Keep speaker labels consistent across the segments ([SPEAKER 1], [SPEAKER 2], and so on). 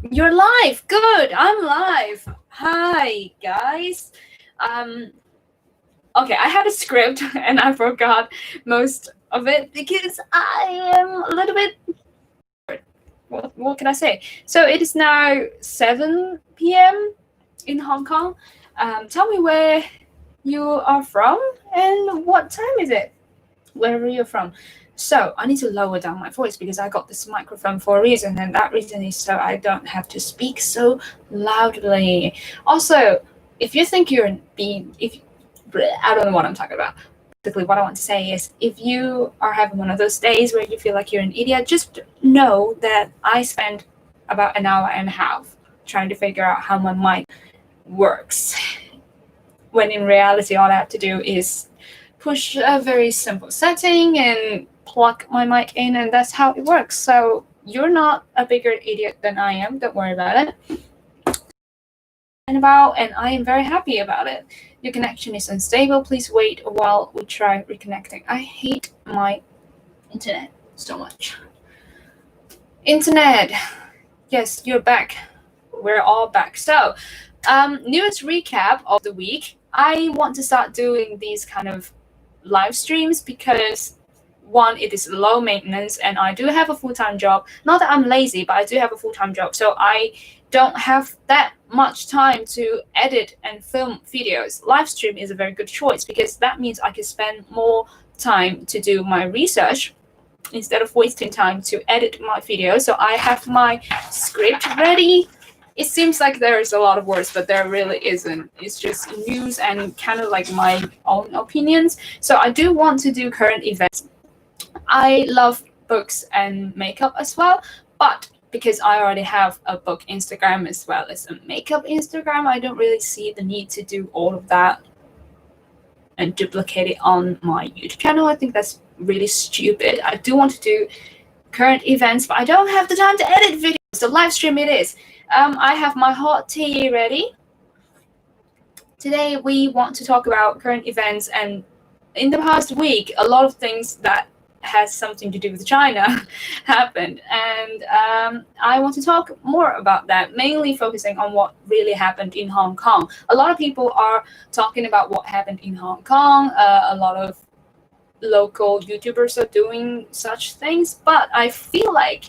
[SPEAKER 1] You're live. Good. I'm live. Hi, guys. Okay, I had a script and I forgot most of it because I am a little bit. What can I say? So it is now 7 p.m. in Hong Kong. Tell me where you are from and what time is it? Wherever you're from. So I need to lower down my voice because I got this microphone for a reason, and that reason is so I don't have to speak so loudly. Also, if you think you're being, if I don't know what I'm talking about. Basically, what I want to say is, if you are having one of those days where you feel like you're an idiot, just know that I spent about an hour and a half trying to figure out how my mic works. When in reality, all I have to do is push a very simple setting and plug my mic in, and that's how it works. So you're not a bigger idiot than I am. Don't worry about it. And I am very happy about it. Your connection is unstable. Please wait while we try reconnecting. I hate my internet so much. Internet. Yes, you're back. We're all back. So, newest recap of the week. I want to start doing these kind of live streams because one, it is low maintenance, and I do have a full-time job. Not that I'm lazy, but I do have a full-time job, so I don't have that much time to edit and film videos. Live stream is a very good choice because that means I can spend more time to do my research instead of wasting time to edit my videos. So I have my script ready. It seems like there is a lot of words, but there really isn't. It's just news and kind of like my own opinions. So I do want to do current events. I love books and makeup as well, but because I already have a book Instagram as well as a makeup Instagram, I don't really see the need to do all of that and duplicate it on my YouTube channel. I think that's really stupid. I do want to do current events, but I don't have the time to edit videos. So live stream it is. I have my hot tea ready. Today we want to talk about current events, and in the past week, a lot of things that has something to do with China happened, and I want to talk more about that, mainly focusing on what really happened in Hong Kong. A lot of people are talking about what happened in Hong Kong. A lot of local YouTubers are doing such things, but I feel like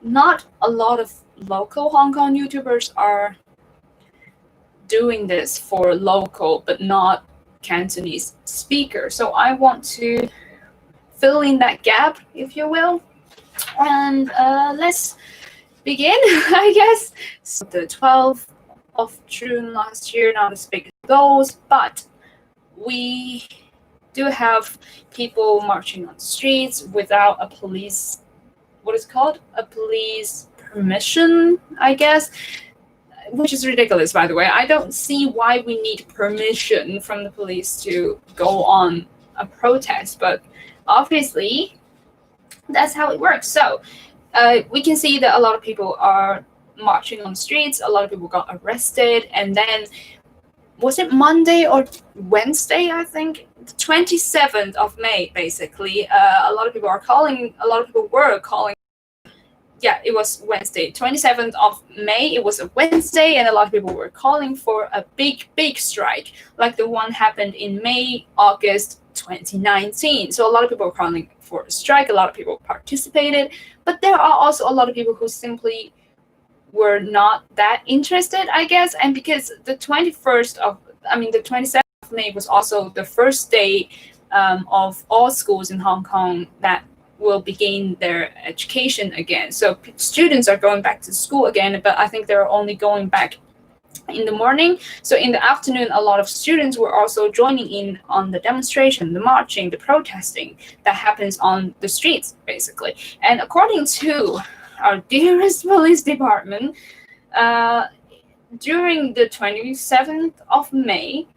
[SPEAKER 1] not a lot of local Hong Kong YouTubers are doing this for local but not Cantonese speakers. So I want to fill in that gap, if you will. And let's begin, I guess. So the 12th of June last year, not as big as those, but we do have people marching on the streets without a police, what is it called? A police permission, I guess, which is ridiculous, by the way. I don't see why we need permission from the police to go on a protest, but obviously that's how it works. So we can see that a lot of people are marching on the streets. A lot of people got arrested, and then was it Monday or Wednesday, I think, the 27th of May, basically, a lot of people were calling. Yeah, it was Wednesday, 27th of May. It was a Wednesday, and a lot of people were calling for a big strike, like the one happened in May, August 2019. So a lot of people were calling for a strike. A lot of people participated, but there are also a lot of people who simply were not that interested, I guess. And because the 27th of May was also the first day of all schools in Hong Kong that will begin their education again. So students are going back to school again, but I think they're only going back in the morning. So in the afternoon, a lot of students were also joining in on the demonstration, the marching, the protesting that happens on the streets, basically. And according to our dearest police department, during the 27th of May,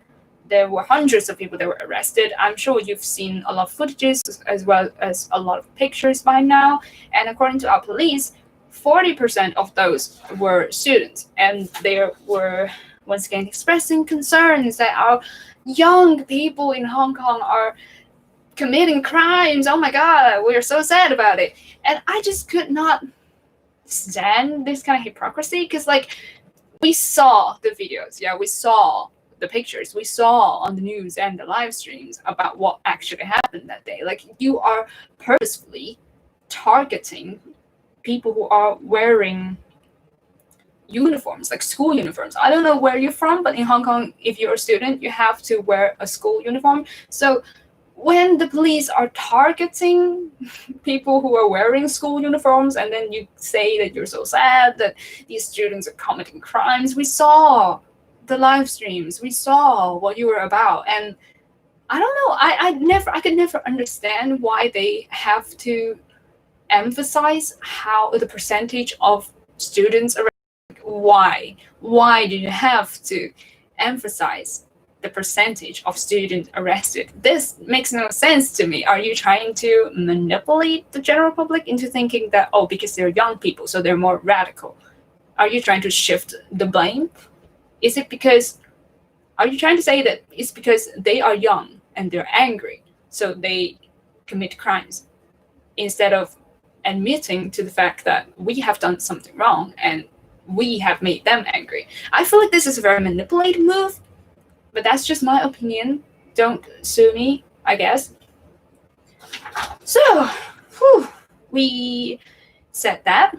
[SPEAKER 1] there were hundreds of people that were arrested. I'm sure you've seen a lot of footages as well as a lot of pictures by now. And according to our police, 40% of those were students. And they were, once again, expressing concerns that our young people in Hong Kong are committing crimes. Oh my God, we're so sad about it. And I just could not stand this kind of hypocrisy, because like we saw the videos, yeah, we saw the pictures, we saw on the news and the live streams about what actually happened that day. Like, you are purposefully targeting people who are wearing uniforms, like school uniforms. I don't know where you're from, but in Hong Kong, if you're a student, you have to wear a school uniform. So when the police are targeting people who are wearing school uniforms, and then you say that you're so sad that these students are committing crimes, we saw the live streams, we saw what you were about. And I don't know, I could never understand why they have to emphasize how the percentage of students are. Why do you have to emphasize the percentage of students arrested? This makes no sense to me. Are you trying to manipulate the general public into thinking that, oh, because they're young people, so they're more radical? Are you trying to shift the blame? Is it because, are you trying to say that it's because they are young and they're angry, so they commit crimes, instead of admitting to the fact that we have done something wrong and we have made them angry? I feel like this is a very manipulative move, but that's just my opinion. Don't sue me, I guess. So, we said that.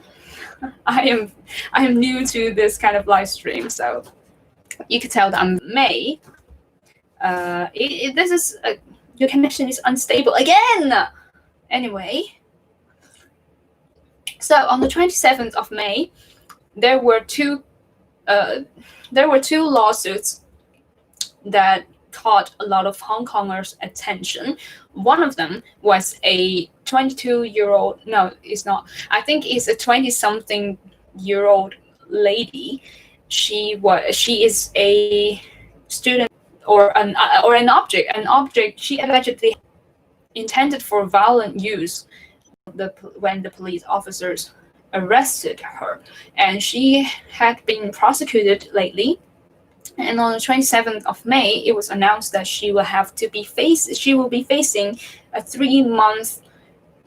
[SPEAKER 1] I am new to this kind of live stream, so you can tell that I'm May. This is your connection is unstable again. Anyway, so on the 27th of May, there were two lawsuits that caught a lot of Hong Kongers' attention. One of them was a 22-year-old, no, it's not. I think it's a 20-something-year-old lady. She is a student or an object she allegedly intended for violent use when the police officers arrested her, and she had been prosecuted lately. And on the 27th of May, it was announced that she will be facing a 3-month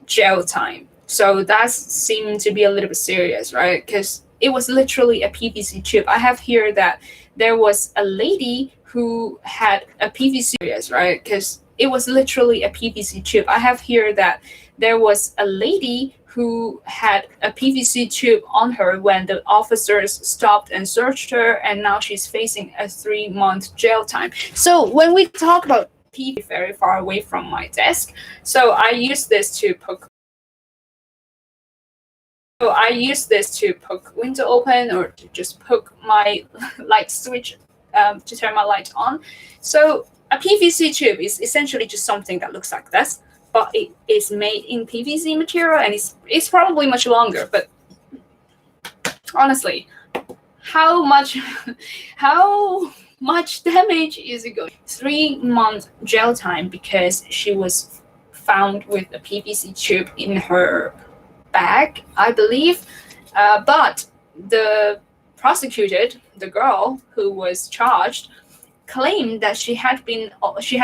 [SPEAKER 1] jail time. So that seemed to be a little bit serious, right? Because it was literally a PVC tube. I have here that there was a lady who had a PVC, right? Because it was literally a PVC tube. I have here that there was a lady who had a PVC tube on her when the officers stopped and searched her, and now she's facing a 3-month jail time. So when we talk about PVC, very far away from my desk, so I use this to poke window open, or to just poke my light switch to turn my light on. So a PVC tube is essentially just something that looks like this, but it is made in PVC material, and it's probably much longer. But honestly, how much damage is it going? 3-month jail time because she was found with a PVC tube in her bag, I believe. But the girl who was charged, claimed that she had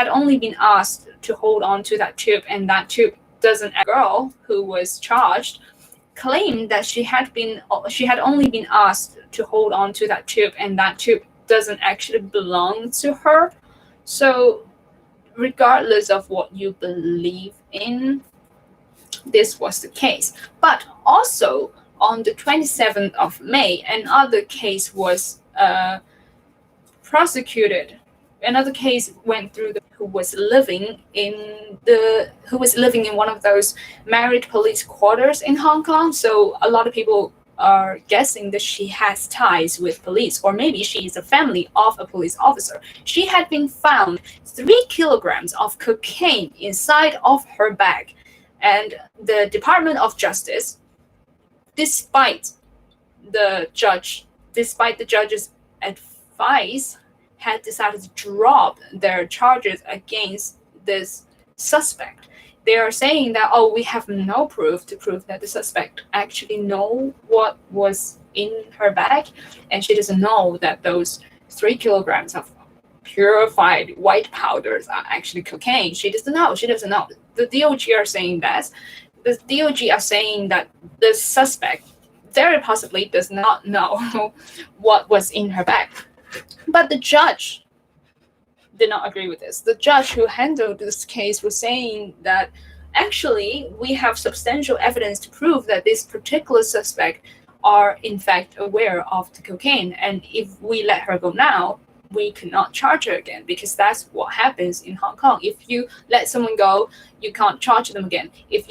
[SPEAKER 1] only been asked to hold on to that tube, and that tube doesn't. Girl who was charged claimed that she had only been asked to hold on to that tube, and that tube doesn't actually belong to her. So regardless of what you believe in, this was the case. But also on the 27th of May, another case was prosecuted. Another case went through who was living in one of those married police quarters in Hong Kong. So a lot of people are guessing that she has ties with police, or maybe she is a family of a police officer. She had been found 3 kilograms of cocaine inside of her bag, and the Department of Justice, despite the judge's advice, had decided to drop their charges against this suspect. They are saying that, oh, we have no proof to prove that the suspect actually know what was in her bag, and she doesn't know that those 3 kilograms of purified white powders are actually cocaine. She doesn't know. The DOJ are saying that. The DOJ are saying that the suspect very possibly does not know what was in her bag. But the judge did not agree with this. The judge who handled this case was saying that actually we have substantial evidence to prove that this particular suspect are in fact aware of the cocaine, and if we let her go now, we cannot charge her again, because that's what happens in Hong Kong. If you let someone go, you can't charge them again. If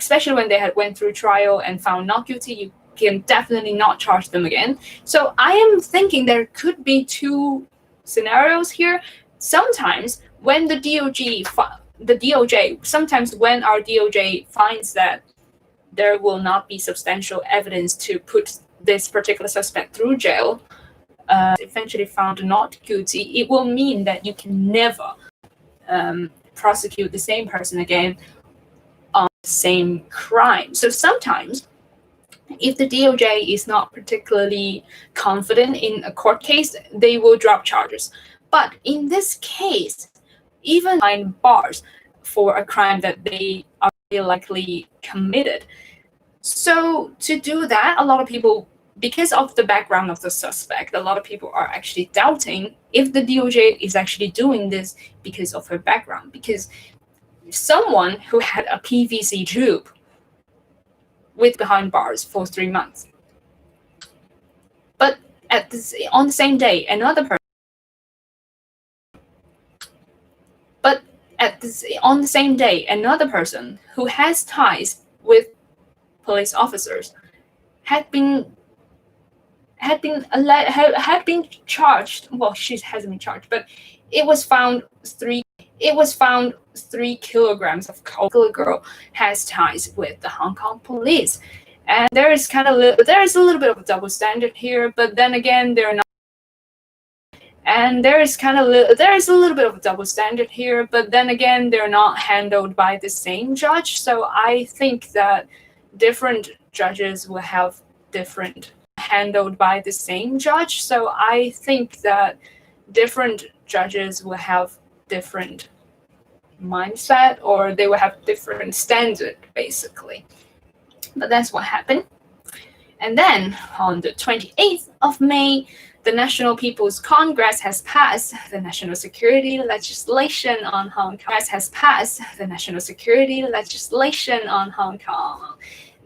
[SPEAKER 1] especially when they had went through trial and found not guilty, you can definitely not charge them again. So I am thinking there could be two scenarios here. Sometimes when the DOJ, sometimes when our DOJ finds that there will not be substantial evidence to put this particular suspect through jail, eventually found not guilty, it will mean that you can never prosecute the same person again on the same crime. So sometimes, if the DOJ is not particularly confident in a court case, they will drop charges. But in this case, even behind bars for a crime that they are likely committed. So to do that, a lot of people, because of the background of the suspect, a lot of people are actually doubting if the DOJ is actually doing this because of her background. Because someone who had a PVC tube with behind bars for 3 months, but on the same day, another person, who has ties with police officers had been charged. Well, she hasn't been charged, but it was found 3 kilograms of coke. The girl has ties with the Hong Kong police, and there is a little bit of a double standard here. But then again, they're not. And there is a little bit of a double standard here. But then again, they're not handled by the same judge. So I think that different judges will have different handled by the same judge. So I think that different judges will have different mindset, or they will have different standard, basically. But that's what happened. And then on the 28th of May, the National People's Congress has passed the national security legislation on Hong Kong.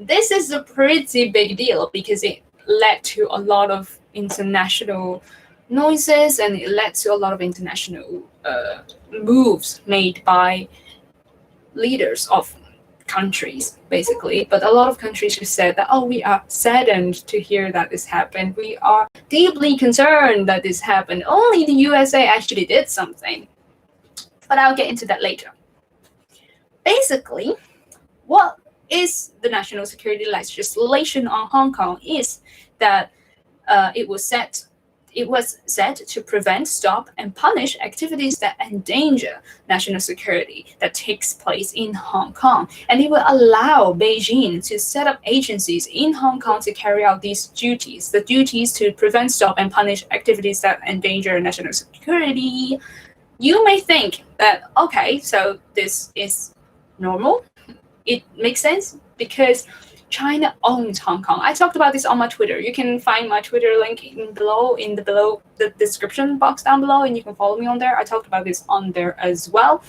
[SPEAKER 1] This is a pretty big deal because it led to a lot of international noises, and it led to a lot of international moves made by leaders of countries, basically. But a lot of countries just said that, oh, we are saddened to hear that this happened. We are deeply concerned that this happened. Only the USA actually did something. But I'll get into that later. Basically, what is the national security legislation on Hong Kong is that it was set to prevent, stop, and punish activities that endanger national security that takes place in Hong Kong. And it will allow Beijing to set up agencies in Hong Kong to carry out these duties, the duties to prevent, stop, and punish activities that endanger national security. You may think that, okay, so this is normal. It makes sense because China owns Hong Kong. I talked about this on my Twitter. You can find my Twitter link in the description box down below, and you can follow me on there. I talked about this on there as well.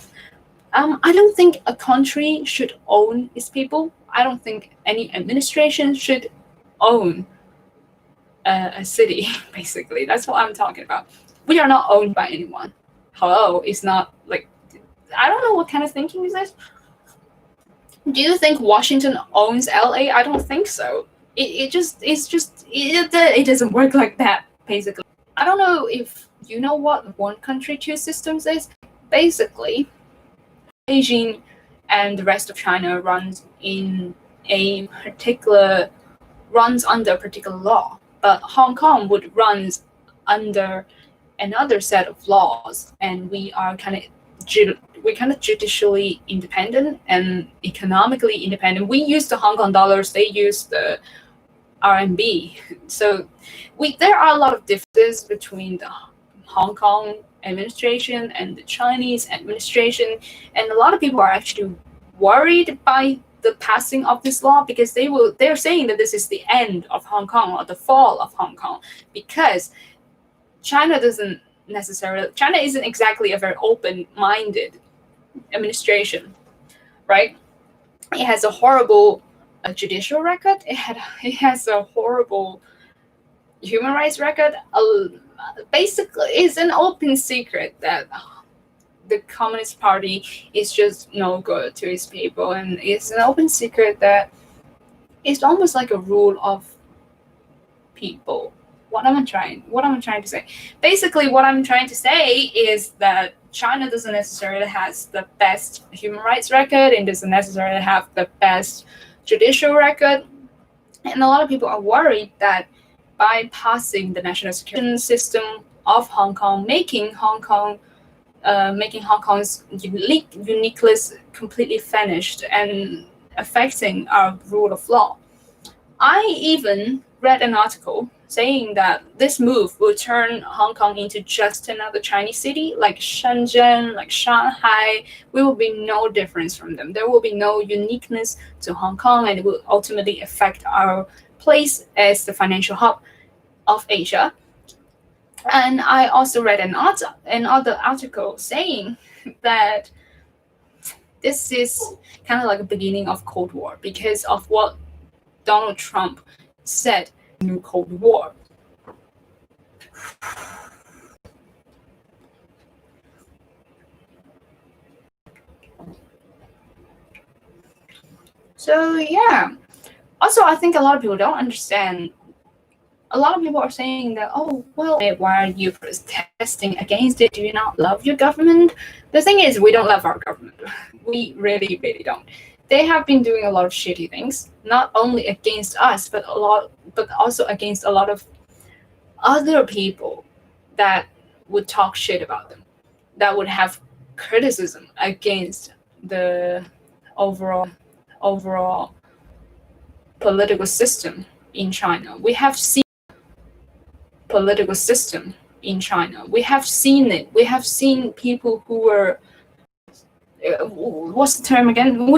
[SPEAKER 1] I don't think a country should own its people. I don't think any administration should own a city, basically. That's what I'm talking about. We are not owned by anyone. Hello, it's not like, I don't know what kind of thinking is this. Do you think Washington owns LA? I don't think so. It doesn't work like that, basically. I don't know if you know what one country, two systems is. Basically, Beijing and the rest of China runs under a particular law, but Hong Kong would run under another set of laws, and we are kind of judicially independent and economically independent. We use the Hong Kong dollars, they use the RMB. So there are a lot of differences between the Hong Kong administration and the Chinese administration, and a lot of people are actually worried by the passing of this law, because they're saying that this is the end of Hong Kong or the fall of Hong Kong, because China isn't exactly a very open-minded administration, right? It has a horrible judicial record. It has a horrible human rights record. Basically, it's an open secret that the Communist Party is just no good to its people, and it's an open secret that it's almost like a rule of people. What am I trying to say? Basically, what I'm trying to say is that China doesn't necessarily have the best human rights record and doesn't necessarily have the best judicial record. And a lot of people are worried that by passing the national security system of Hong Kong, making Hong Kong's uniqueness completely vanished and affecting our rule of law. I even read an article saying that this move will turn Hong Kong into just another Chinese city, like Shenzhen, like Shanghai. We will be no difference from them. There will be no uniqueness to Hong Kong, and it will ultimately affect our place as the financial hub of Asia. And I also read another article saying that this is kind of like a beginning of Cold War because of what Donald Trump said in the Cold War. So yeah. Also, I think a lot of people don't understand. A lot of people are saying that, oh, well, why are you protesting against it? Do you not love your government? The thing is, we don't love our government. We really, really don't. They have been doing a lot of shitty things, not only against us, but also against a lot of other people that would talk shit about them, that would have criticism against the overall political system in China. We have seen political system in China. We have seen it. We have seen people who were what's the term again?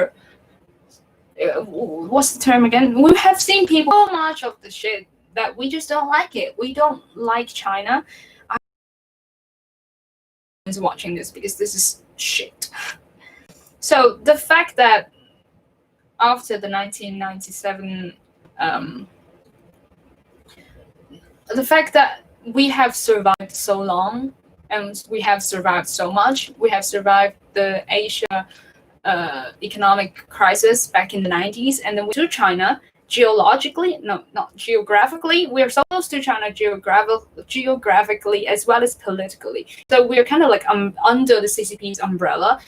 [SPEAKER 1] We have seen people so much of the shit that we just don't like it. We don't like China. I was watching this because this is shit. So the fact that after the 1997, the fact that we have survived so long and we have survived so much, we have survived the Asia economic crisis back in the 90s, and then to China geographically, we are so close to China geographically as well as politically. So we're kind of like under the CCP's umbrella.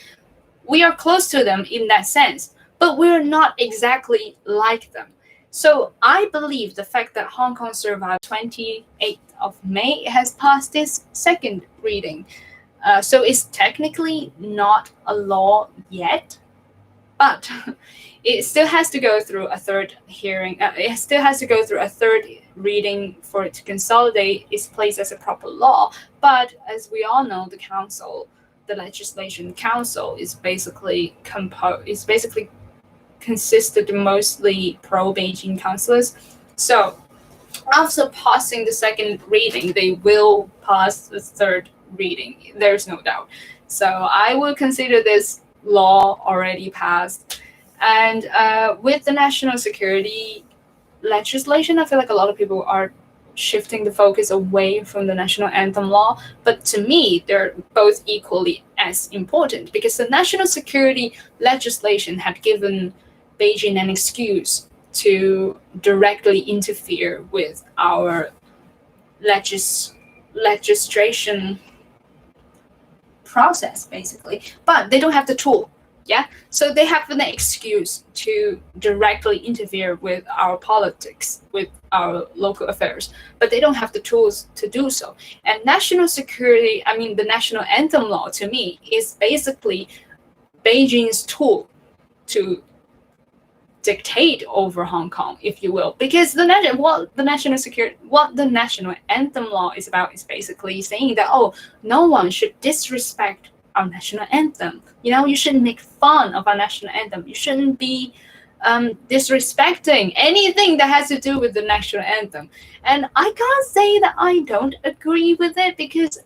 [SPEAKER 1] We are close to them in that sense, but we're not exactly like them. So I believe the fact that Hong Kong survived 28th of May has passed its second reading. So it's technically not a law yet, but it still has to go through a third hearing. It still has to go through a third reading for it to consolidate its place as a proper law. But as we all know, the legislation council is basically consisted mostly pro-Beijing councillors. So after passing the second reading, they will pass the third reading. There's no doubt. So I will consider this law already passed. And with the national security legislation, I feel like a lot of people are shifting the focus away from the national anthem law. But to me, they're both equally as important, because the national security legislation had given Beijing an excuse to directly interfere with our legislation process, basically. But they don't have the tool, yeah? So they have an excuse to directly interfere with our politics, with our local affairs, but they don't have the tools to do so. And national security, the national anthem law, to me, is basically Beijing's tool to dictate over Hong Kong, if you will, because the national anthem law is about is basically saying that, oh, no one should disrespect our national anthem. You shouldn't make fun of our national anthem. You shouldn't be disrespecting anything that has to do with the national anthem. And I can't say that I don't agree with it because,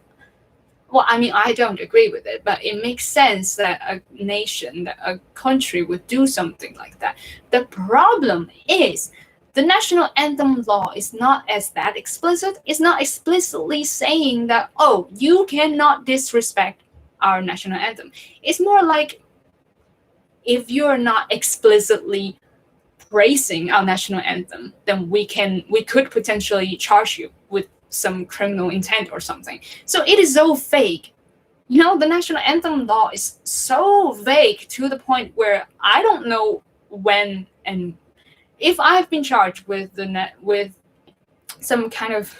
[SPEAKER 1] well, I mean, I don't agree with it, but it makes sense that a nation, that a country would do something like that. The problem is the national anthem law is not as that explicit. It's not explicitly saying that, oh, you cannot disrespect our national anthem. It's more like, if you're not explicitly praising our national anthem, then we could potentially charge you with some criminal intent or something. So it is so vague. You know, the national anthem law is so vague to the point where I don't know when and if I've been charged with with some kind of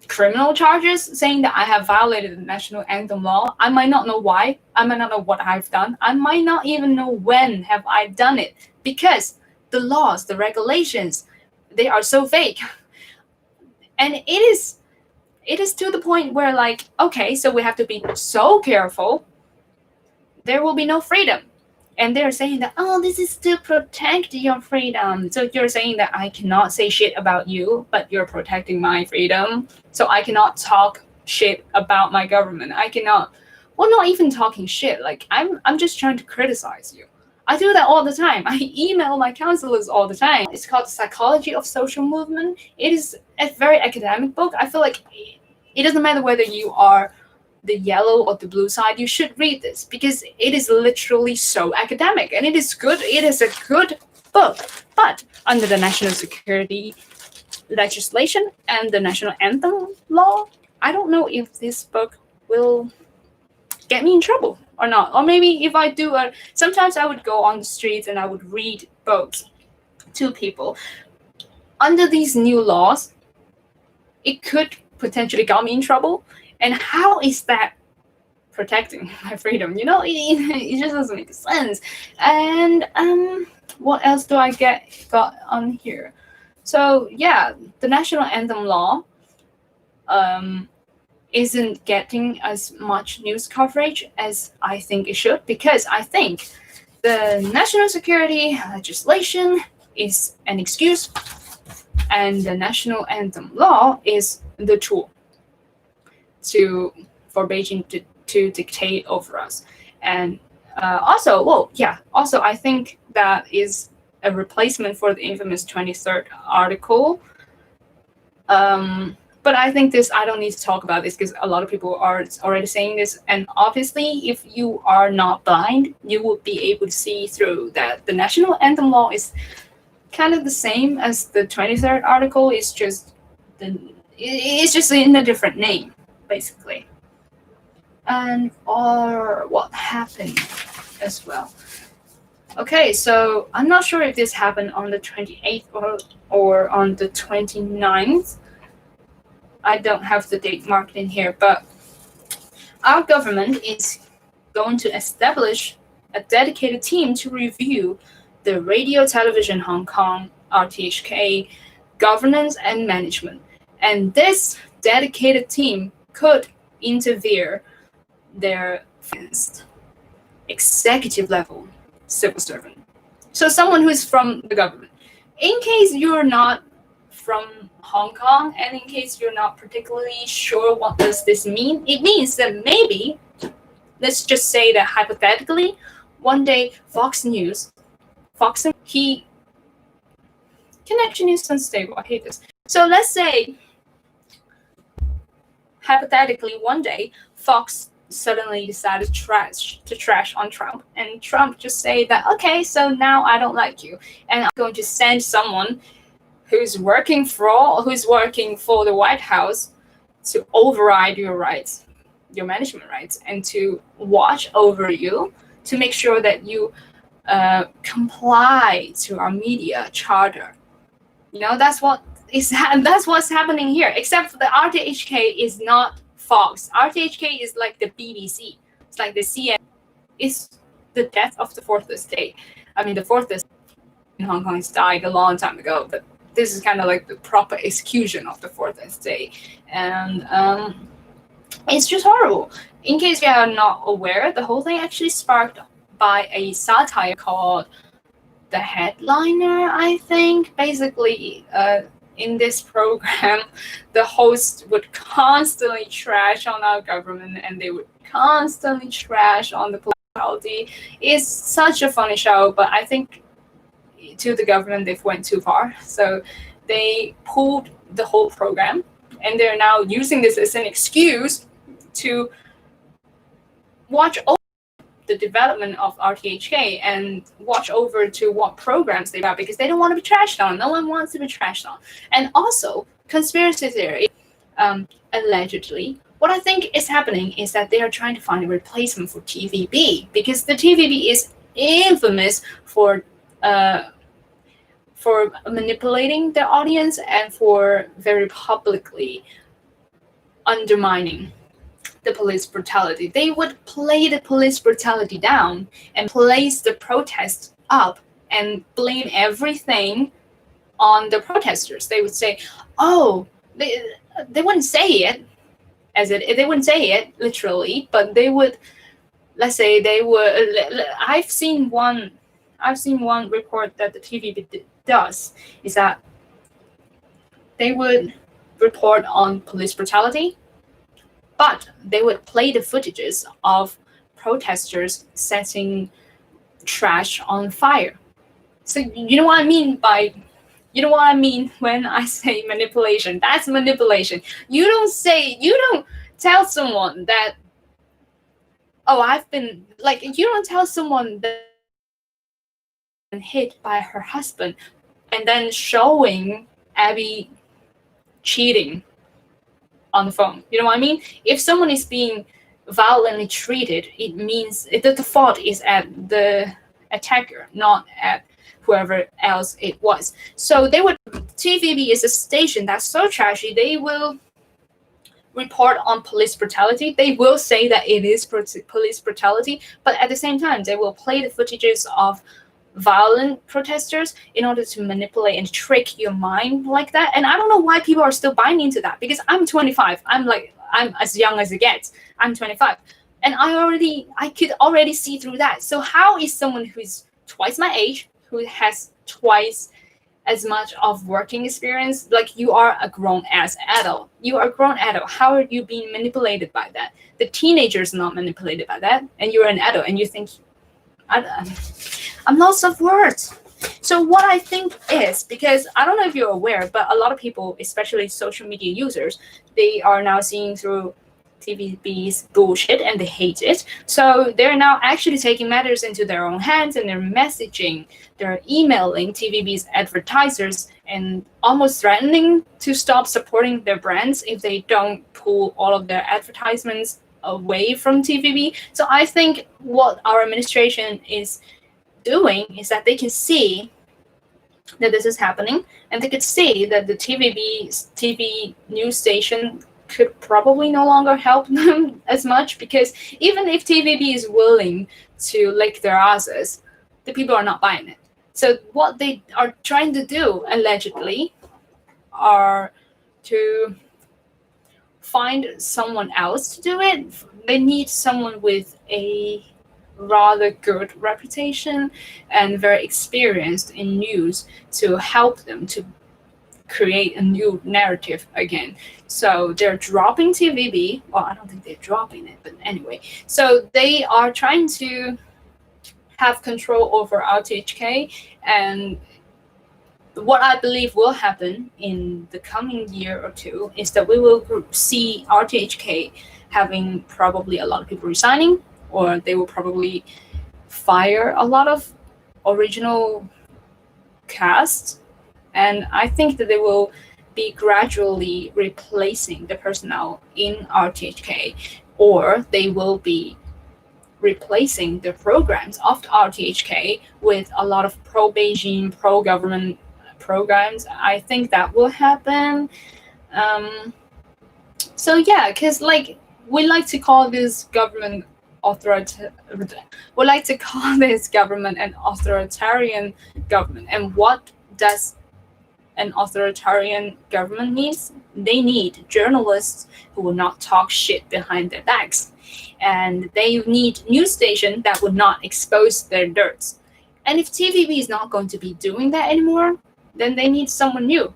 [SPEAKER 1] criminal charges saying that I have violated the national anthem law, I might not know why. I might not know what I've done. I might not even know when have I done it, because the laws, the regulations, they are so vague. And it is to the point where, like, okay, so we have to be so careful. There will be no freedom. And they're saying that, oh, this is to protect your freedom. So you're saying that I cannot say shit about you, but you're protecting my freedom. So I cannot talk shit about my government. I cannot, well, not even talking shit. Like, I'm just trying to criticize you. I do that all the time. I email my counselors all the time. It's called The Psychology of Social Movement. It is a very academic book. I feel like it doesn't matter whether you are the yellow or the blue side, you should read this because it is literally so academic and it is good. It is a good book. But under the national security legislation and the national anthem law, I don't know if this book will get me in trouble or not. Or maybe if I do, sometimes I would go on the streets and I would read books to people. Under these new laws, it could potentially get me in trouble. And how is that protecting my freedom? You know, it just doesn't make sense. And what else do I got on here? So yeah, the national anthem law isn't getting as much news coverage as I think it should, because I think the national security legislation is an excuse and the national anthem law is the tool for Beijing to dictate over us. And also I think that is a replacement for the infamous 23rd article. But I think I don't need to talk about this because a lot of people are already saying this. And obviously, if you are not blind, you will be able to see through that the national anthem law is kind of the same as the 23rd article. It's just in a different name, basically. And what happened as well. Okay, so I'm not sure if this happened on the 28th or on the 29th. I don't have the date marked in here, but our government is going to establish a dedicated team to review the Radio Television Hong Kong, RTHK, governance and management. And this dedicated team could interfere their executive level civil servant. So someone who is from the government. In case you're not from Hong Kong, and in case you're not particularly sure what does this mean, it means that maybe, let's just say that hypothetically, one day Connection is unstable. I hate this. So let's say, hypothetically, one day Fox suddenly decided to trash on Trump, and Trump just say that, okay, so now I don't like you, and I'm going to send someone who's working for the White House to override your rights, your management rights, and to watch over you to make sure that you comply to our media charter. You know, that's what's happening here. Except for the RTHK is not Fox. RTHK is like the BBC. It's like the CNN. It's the death of the fourth estate. I mean, the fourth estate in Hong Kong has died a long time ago, but this is kind of like the proper execution of the fourth estate. And it's just horrible. In case you are not aware, the whole thing actually sparked by a satire called the headliner, I think. Basically, in this program, the host would constantly trash on our government, and they would constantly trash on the brutality. It's such a funny show, but I think to the government they've went too far, so they pulled the whole program, and they're now using this as an excuse to watch over the development of RTHK and watch over to what programs they have, because they don't want to be trashed on. No one wants to be trashed on. And also, conspiracy theory, allegedly, what I think is happening is that they are trying to find a replacement for TVB, because the TVB is infamous for manipulating the audience and for very publicly undermining the police brutality. They would play the police brutality down and place the protest up and blame everything on the protesters. They would say, oh, they wouldn't say it as it, they wouldn't say it literally, but they would, let's say they would, I've seen one report that the TVB does, is that they would report on police brutality, but they would play the footages of protesters setting trash on fire. So you know what I mean when I say manipulation. That's manipulation. You don't tell someone that, oh, I've been, like, you don't tell someone that hit by her husband and then showing Abby cheating on the phone. You know what I mean? If someone is being violently treated, it means the fault is at the attacker, not at whoever else it was. So TVB is a station that's so trashy, they will report on police brutality. They will say that it is police brutality, but at the same time, they will play the footages of violent protesters in order to manipulate and trick your mind like that. And I don't know why people are still buying into that, because I'm 25. I'm as young as it gets. I'm 25. And I could already see through that. So how is someone who's twice my age, who has twice as much of working experience, like, you are a grown-ass adult. You are a grown adult. How are you being manipulated by that? The teenager's not manipulated by that, and you're an adult, and you think, I'm lost of words. So what I think is, because I don't know if you're aware, but a lot of people, especially social media users, they are now seeing through TVB's bullshit and they hate it. So they're now actually taking matters into their own hands, and they're messaging, they're emailing TVB's advertisers and almost threatening to stop supporting their brands if they don't pull all of their advertisements away from TVB. So I think what our administration is doing is that they can see that this is happening, and they could see that the TV news station could probably no longer help them as much, because even if TVB is willing to lick their asses, the people are not buying it. So what they are trying to do, allegedly, are to find someone else to do it. They need someone with a rather good reputation and very experienced in news to help them to create a new narrative again. So they're dropping TVB. Well, I don't think they're dropping it, but anyway. So they are trying to have control over RTHK, and what I believe will happen in the coming year or two is that we will see RTHK having probably a lot of people resigning, or they will probably fire a lot of original cast. And I think that they will be gradually replacing the personnel in RTHK, or they will be replacing the programs of the RTHK with a lot of pro-Beijing, pro-government programs. I think that will happen. So yeah, because like we like to call this government an authoritarian government. And what does an authoritarian government needs? They need journalists who will not talk shit behind their backs, and they need news stations that would not expose their dirts. And if TVB is not going to be doing that anymore, then they need someone new.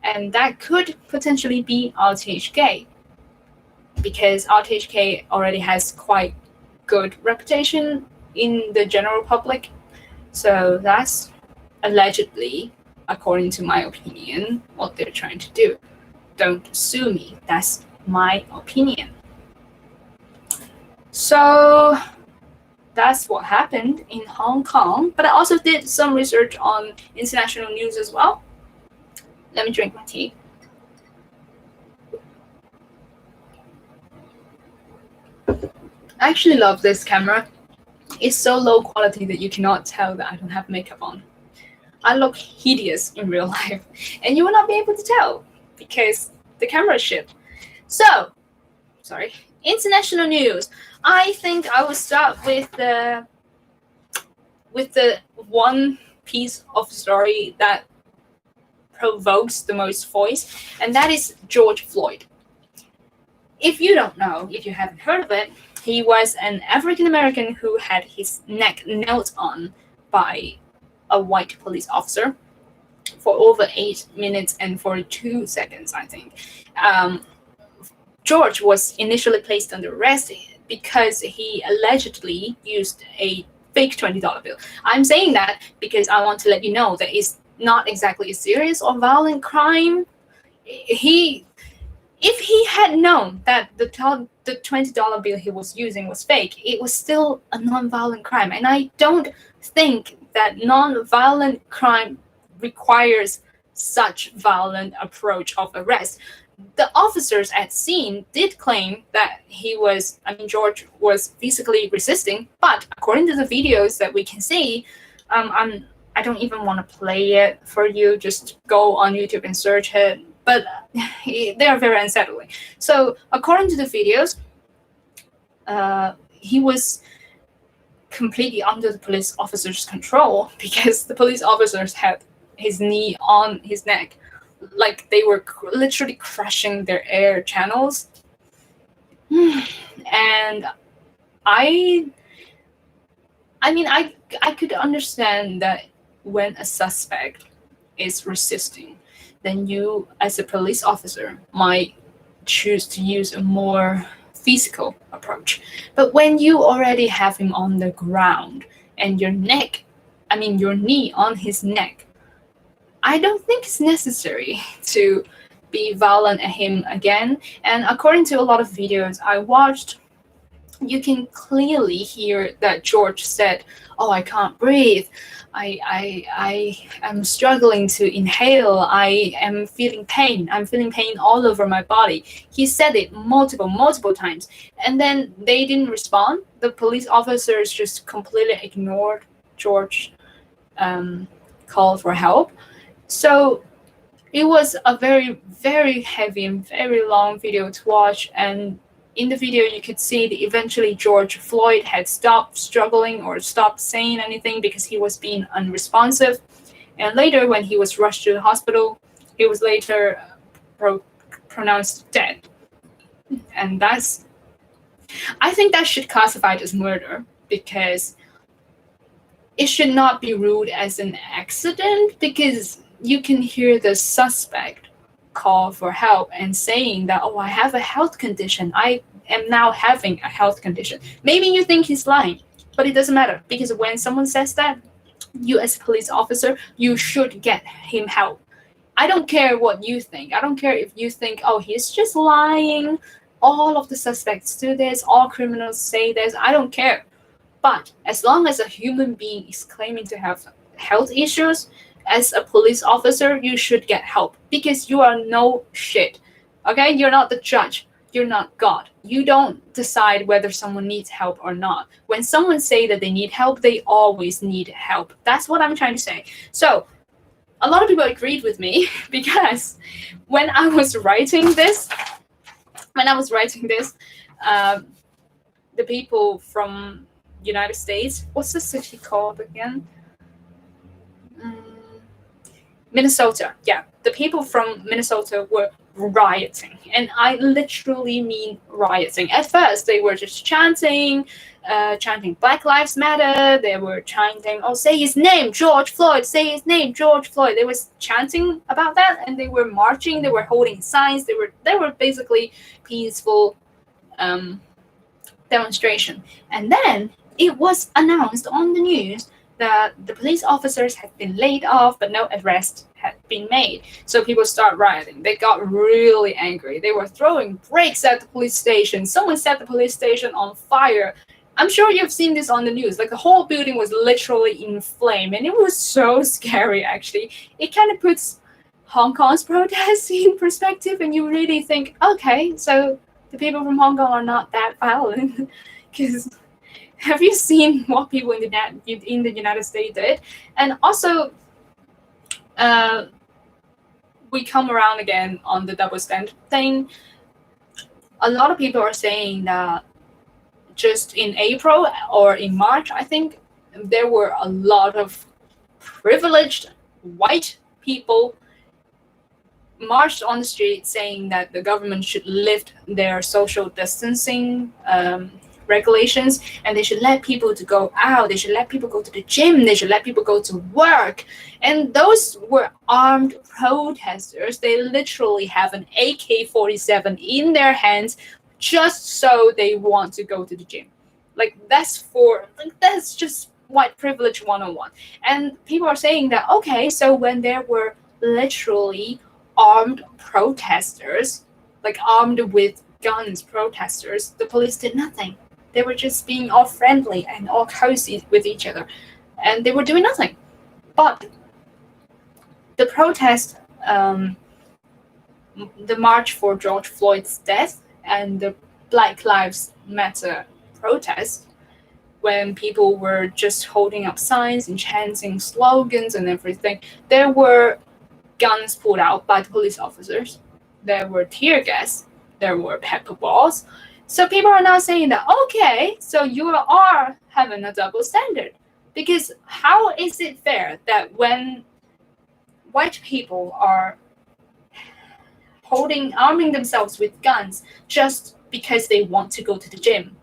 [SPEAKER 1] And that could potentially be RTHK, because RTHK already has quite good reputation in the general public. So that's allegedly, according to my opinion, what they're trying to do. Don't sue me. That's my opinion. So that's what happened in Hong Kong. But I also did some research on international news as well. Let me drink my tea. I actually love this camera. It's so low quality that you cannot tell that I don't have makeup on. I look hideous in real life, and you will not be able to tell because the camera is shit. So, sorry, international news. I think I will start with the one piece of story that provokes the most voice, and that is George Floyd. If you don't know, if you haven't heard of it, he was an African American who had his neck nailed on by a white police officer for over 8 minutes and 42 seconds, I think. George was initially placed under arrest because he allegedly used a fake $20 bill. I'm saying that because I want to let you know that it's not exactly a serious or violent crime. If he had known that the $20 bill he was using was fake, it was still a non-violent crime. And I don't think that non-violent crime requires such violent approach of arrest. The officers at scene did claim that George was physically resisting, but according to the videos that we can see, I don't even want to play it for you. Just go on YouTube and search it. But they are very unsettling. So according to the videos, he was completely under the police officer's control because the police officers had his knee on his neck, like they were literally crushing their air channels. And I could understand that when a suspect is resisting, then you, as a police officer, might choose to use a more physical approach. But when you already have him on the ground and your knee on his neck, I don't think it's necessary to be violent at him again. And according to a lot of videos I watched, you can clearly hear that George said, "Oh, I can't breathe. I am struggling to inhale. I am feeling pain. I'm feeling pain all over my body." He said it multiple times. And then they didn't respond. The police officers just completely ignored George's call for help. So it was a very, very heavy and very long video to watch. And in the video, you could see that eventually George Floyd had stopped struggling or stopped saying anything because he was being unresponsive. And later, when he was rushed to the hospital, he was later pronounced dead. And I think that should classify it as murder, because it should not be ruled as an accident, because you can hear the suspect call for help and saying that, "Oh, I have a health condition. I am now having a health condition." Maybe you think he's lying, but it doesn't matter, because when someone says that, you as a police officer, you should get him help. I don't care what you think. I don't care if you think, "Oh, he's just lying. All of the suspects do this. All criminals say this." I don't care. But as long as a human being is claiming to have health issues, as a police officer, you should get help, because you are no shit. Okay? You're not the judge. You're not God. You don't decide whether someone needs help or not. When someone say that they need help, they always need help. That's what I'm trying to say. So a lot of people agreed with me because when I was writing this, the people from United States, what's the city called again? Minnesota. Yeah, the people from Minnesota were rioting. And I literally mean rioting. At first, they were just chanting Black Lives Matter. They were chanting, oh, say his name, George Floyd, say his name, George Floyd. They was chanting about that, and they were marching, they were holding signs, they were basically peaceful demonstration. And then it was announced on the news that the police officers had been laid off, but no arrest had been made. So people start rioting. They got really angry. They were throwing bricks at the police station. Someone set the police station on fire. I'm sure you've seen this on the news. Like, the whole building was literally in flame, and it was so scary, actually. It kind of puts Hong Kong's protests in perspective, and you really think, okay, so the people from Hong Kong are not that violent. Because have you seen what people in the United States did? And also, we come around again on the double standard thing. A lot of people are saying that just in April or in March, I think, there were a lot of privileged white people marched on the street saying that the government should lift their social distancing regulations, and they should let people to go out, they should let people go to the gym, they should let people go to work. And those were armed protesters. They literally have an AK-47 in their hands just so they want to go to the gym. Like, that's just white privilege 101. And people are saying that, okay, so when there were literally armed protesters, like armed with guns protesters, the police did nothing. They were just being all friendly and all cozy with each other, and they were doing nothing. But the protest, the march for George Floyd's death, and the Black Lives Matter protest, when people were just holding up signs and chanting slogans and everything, there were guns pulled out by the police officers. There were tear gas. There were pepper balls. So people are now saying that, okay, so you are having a double standard. Because how is it fair that when white people are arming themselves with guns just because they want to go to the gym,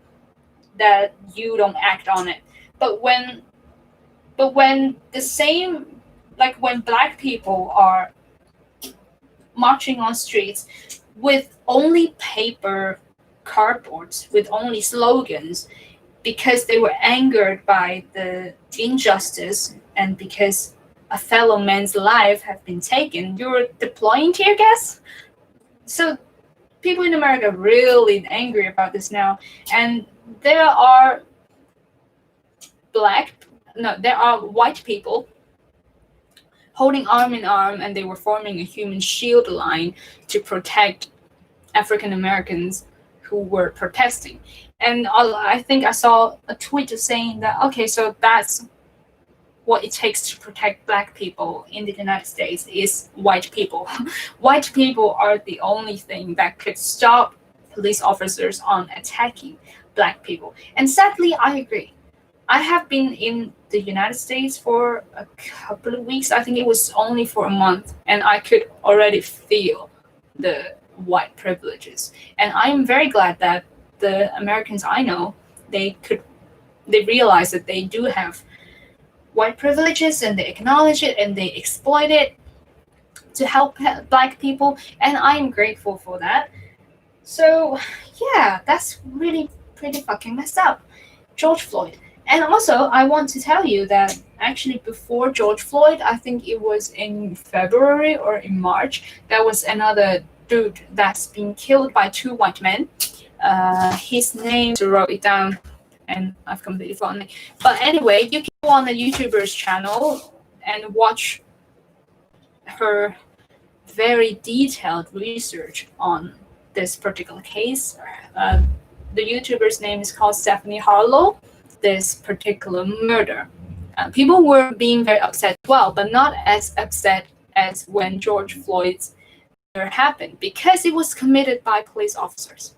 [SPEAKER 1] that you don't act on it? But when the same, like when black people are marching on streets with only paper cardboards, with only slogans, because they were angered by the injustice and because a fellow man's life had been taken, you're deploying tear gas? So people in America are really angry about this now. And there are white people holding arm in arm, and they were forming a human shield line to protect African Americans who were protesting. And I think I saw a tweet saying that, okay, so that's what it takes to protect black people in the United States is white people. White people are the only thing that could stop police officers on attacking black people. And sadly, I agree. I have been in the United States for a couple of weeks. I think it was only for a month, and I could already feel the white privileges. And I am very glad that the Americans I know, they realize that they do have white privileges, and they acknowledge it and they exploit it to help black people, and I'm grateful for that. So yeah, that's really pretty fucking messed up. George Floyd. And also, I want to tell you that actually before George Floyd, I think it was in February or in March, there was another dude that's been killed by two white men. His name, I wrote it down and I've completely forgotten it. But anyway, you can go on the YouTuber's channel and watch her very detailed research on this particular case. The YouTuber's name is called Stephanie Harlow. This particular murder. People were being very upset as well, but not as upset as when George Floyd's murder happened, because it was committed by police officers.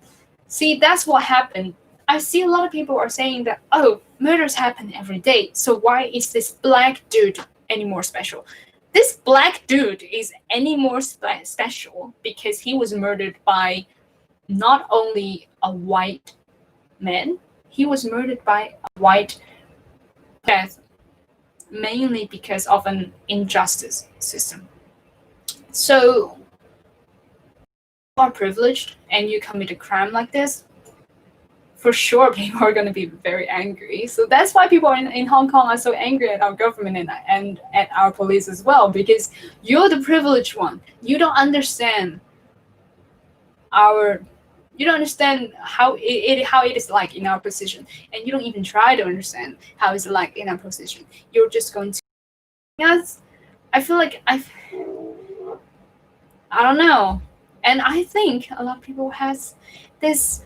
[SPEAKER 1] See, that's what happened. I see a lot of people are saying that, oh, murders happen every day, so why is this black dude any more special? this black dude is any more special because he was murdered by not only a white man, he was murdered by a white death, mainly because of an injustice system. So, you are privileged and you commit a crime like this, for sure people are going to be very angry. So that's why people in Hong Kong are so angry at our government and at our police as well, because you're the privileged one. You don't understand how it is like in our position, and you don't even try to understand how it's like in our position. You're just going to yes. I feel like I don't know, and I think a lot of people has this.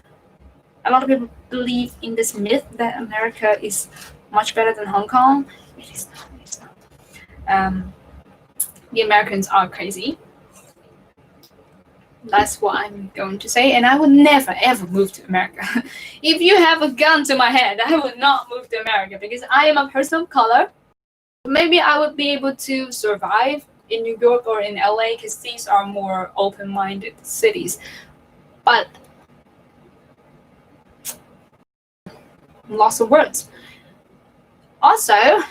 [SPEAKER 1] A lot of people believe in this myth that America is much better than Hong Kong. It is not. It's not. The Americans are crazy. That's what I'm going to say, and I would never ever move to America. If you have a gun to my head, I would not move to America because I am a person of color. Maybe I would be able to survive in New York or in LA because these are more open-minded cities. But lots of words. Also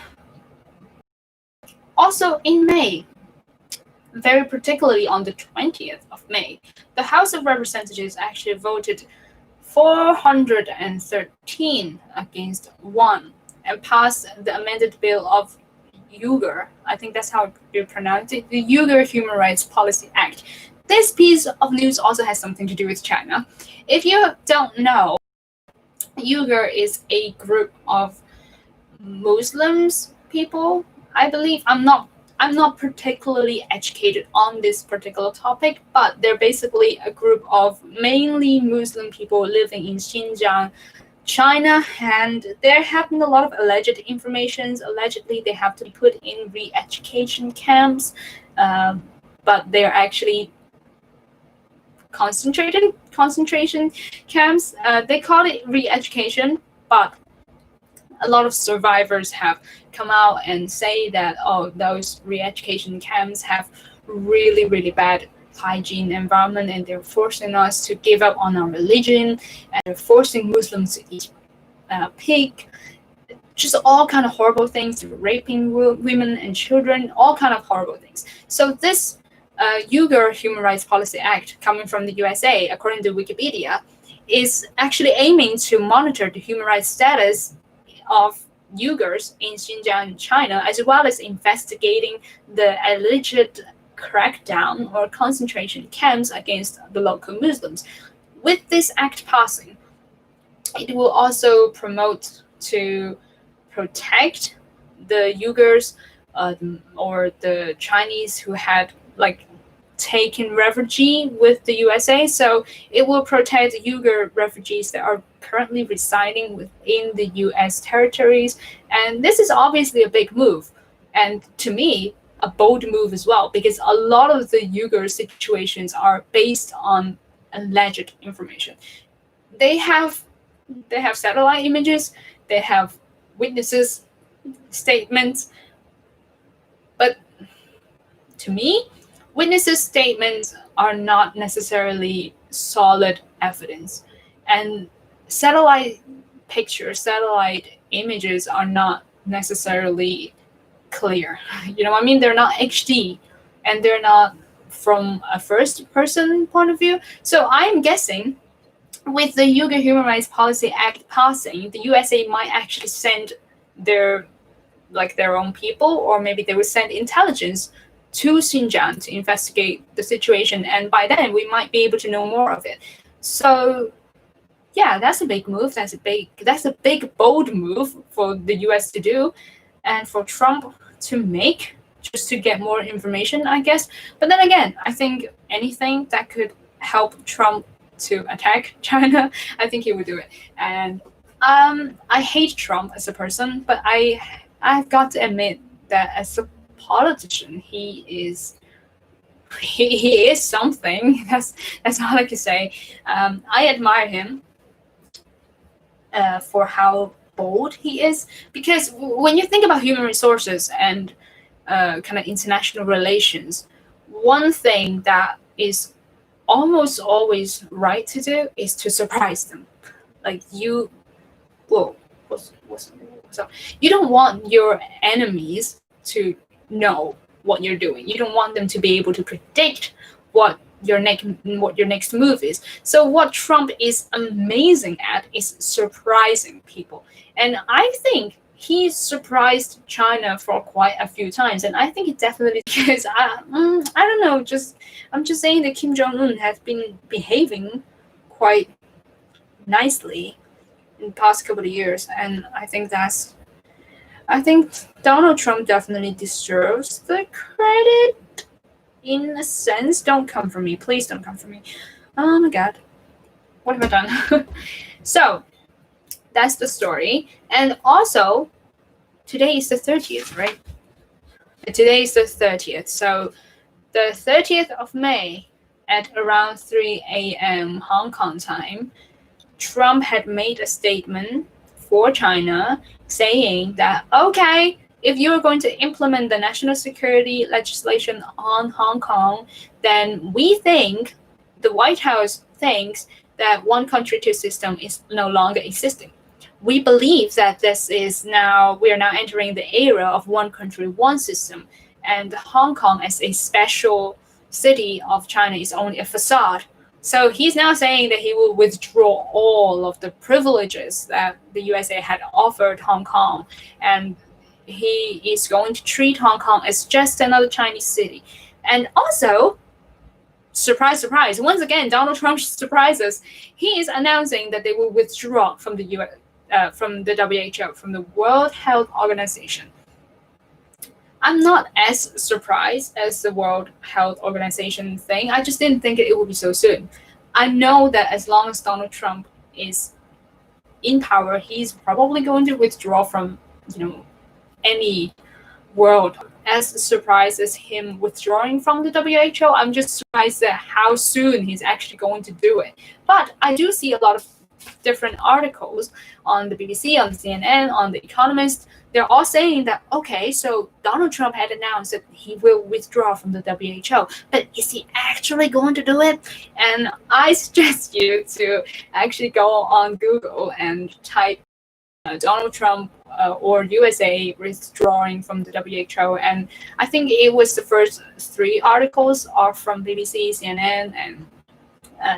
[SPEAKER 1] in May, very particularly on the 20th of May, the House of Representatives actually voted 413 against 1 and passed the amended bill of Uyghur. I think that's how you pronounce it, the Uyghur Human Rights Policy Act. This piece of news also has something to do with China. If you don't know, Uyghur is a group of Muslims people, I believe. I'm not particularly educated on this particular topic, but they're basically a group of mainly Muslim people living in Xinjiang, China, and there have been a lot of alleged information. Allegedly, they have to be put in re-education camps, but they're actually concentration camps. They call it re-education, but a lot of survivors have come out and say that those re-education camps have really, really bad hygiene environment, and they're forcing us to give up on our religion, and they're forcing Muslims to eat pig, just all kind of horrible things, raping women and children, all kind of horrible things. So this Uyghur Human Rights Policy Act, coming from the USA, according to Wikipedia, is actually aiming to monitor the human rights status of Uyghurs in Xinjiang, China, as well as investigating the alleged crackdown or concentration camps against the local Muslims. With this act passing, it will also promote to protect the Uyghurs or the Chinese who had taken refugee with the USA. So it will protect Uyghur refugees that are currently residing within the US territories. And this is obviously a big move. And to me, a bold move as well, because a lot of the Uyghur situations are based on alleged information. They have satellite images, they have witnesses, statements, but to me, witnesses' statements are not necessarily solid evidence, and satellite pictures, satellite images are not necessarily clear. You know what I mean? They're not HD, and they're not from a first-person point of view. So I'm guessing with the Uyghur Human Rights Policy Act passing, the USA might actually send their own people, or maybe they would send intelligence to Xinjiang to investigate the situation, and by then we might be able to know more of it. So yeah, that's a big move. That's a big bold move for the US to do, and for Trump to make, just to get more information, I guess. But then again, I think anything that could help Trump to attack China, I think he would do it. And I hate Trump as a person, but I've got to admit that as a politician, he is something. That's all I can say. I admire him for how bold he is, because when you think about human resources and kind of international relations, one thing that is almost always right to do is to surprise them. Like you, whoa, what's up? You don't want your enemies to know what you're doing. You don't want them to be able to predict what your next move is. So what Trump is amazing at is surprising people, and I think he surprised China for quite a few times, and I think it definitely because I don't know, I'm just saying that Kim Jong-un has been behaving quite nicely in the past couple of years, and I think Donald Trump definitely deserves the credit in a sense. Don't come for me, please don't come for me. Oh my god, what have I done? So that's the story, and also today is the 30th, right? Today is the 30th, so the 30th of May at around 3 a.m. Hong Kong time, Trump had made a statement for China saying that, okay, if you're going to implement the national security legislation on Hong Kong, then we think, the White House thinks, that one country, two system is no longer existing. We believe that we are now entering the era of one country, one system, and Hong Kong as a special city of China is only a facade. So he's now saying that he will withdraw all of the privileges that the USA had offered Hong Kong, and he is going to treat Hong Kong as just another Chinese city. And also, surprise, surprise, once again, Donald Trump surprises. He is announcing that they will withdraw from the from the WHO, from the World Health Organization. I'm not as surprised as the World Health Organization thing. I just didn't think it would be so soon. I know that as long as Donald Trump is in power, he's probably going to withdraw from, any world. As surprised as him withdrawing from the WHO, I'm just surprised at how soon he's actually going to do it. But I do see a lot of different articles on the BBC, on the CNN, on The Economist. They're all saying that, okay, so Donald Trump had announced that he will withdraw from the WHO, but is he actually going to do it? And I suggest you to actually go on Google and type Donald Trump or USA withdrawing from the WHO, and I think it was the first 3 articles are from BBC, CNN, and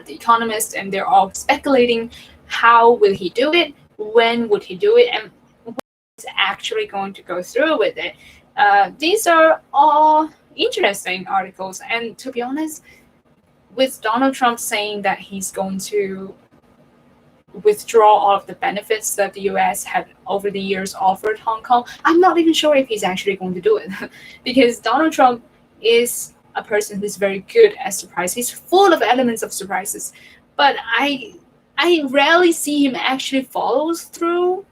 [SPEAKER 1] The Economist, and they're all speculating how will he do it, when would he do it, and when he's actually going to go through with it. These are all interesting articles, and to be honest, with Donald Trump saying that he's going to withdraw all of the benefits that the US had over the years offered Hong Kong, I'm not even sure if he's actually going to do it because Donald Trump is a person who's very good at surprise. He's full of elements of surprises, but I rarely see him actually follows through.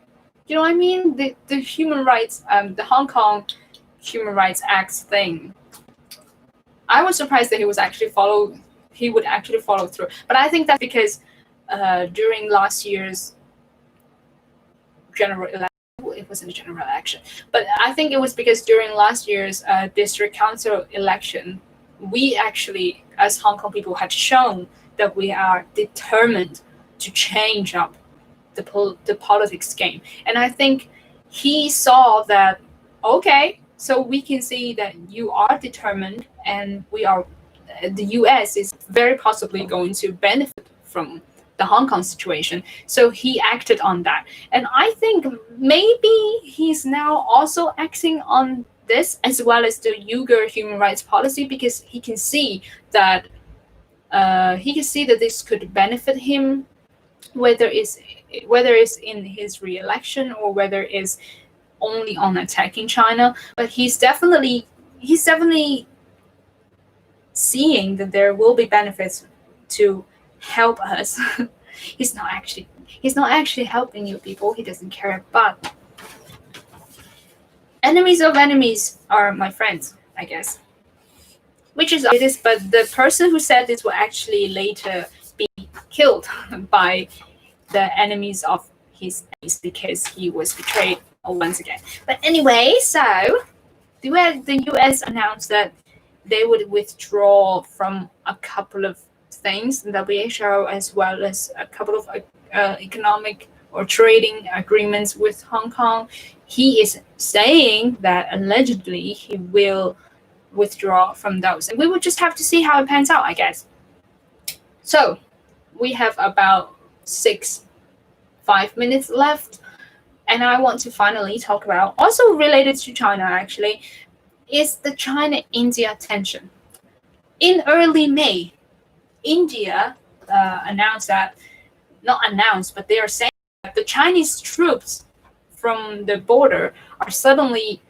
[SPEAKER 1] You know what I mean? The human rights, the Hong Kong Human Rights Act thing. I was surprised that he would actually follow through. But I think that's because during last year's general election, it wasn't a general election, but I think it was because during last year's district council election, we actually, as Hong Kong people, had shown that we are determined to change up the politics game. And I think he saw that, okay, so we can see that you are determined, and the US is very possibly going to benefit from the Hong Kong situation. So he acted on that. And I think maybe he's now also acting on this as well as the Uyghur human rights policy, because he can see that this could benefit him, whether it's in his re-election or whether it's only on attacking China. But he's definitely seeing that there will be benefits to help us. He's not actually helping you people. He doesn't care. But enemies of enemies are my friends, I guess. Which is obvious, but the person who said this will actually later be killed by the enemies of his enemies because he was betrayed once again. But anyway, so the US announced that they would withdraw from a couple of things, the WHO, as well as a couple of economic or trading agreements with Hong Kong. He is saying that allegedly he will withdraw from those, and we will just have to see how it pans out, I guess. So we have about 5 minutes left, and I want to finally talk about, also related to China actually, is the China-India tension. In early May, India announced that, not announced, but they are saying that the Chinese troops from the border are suddenly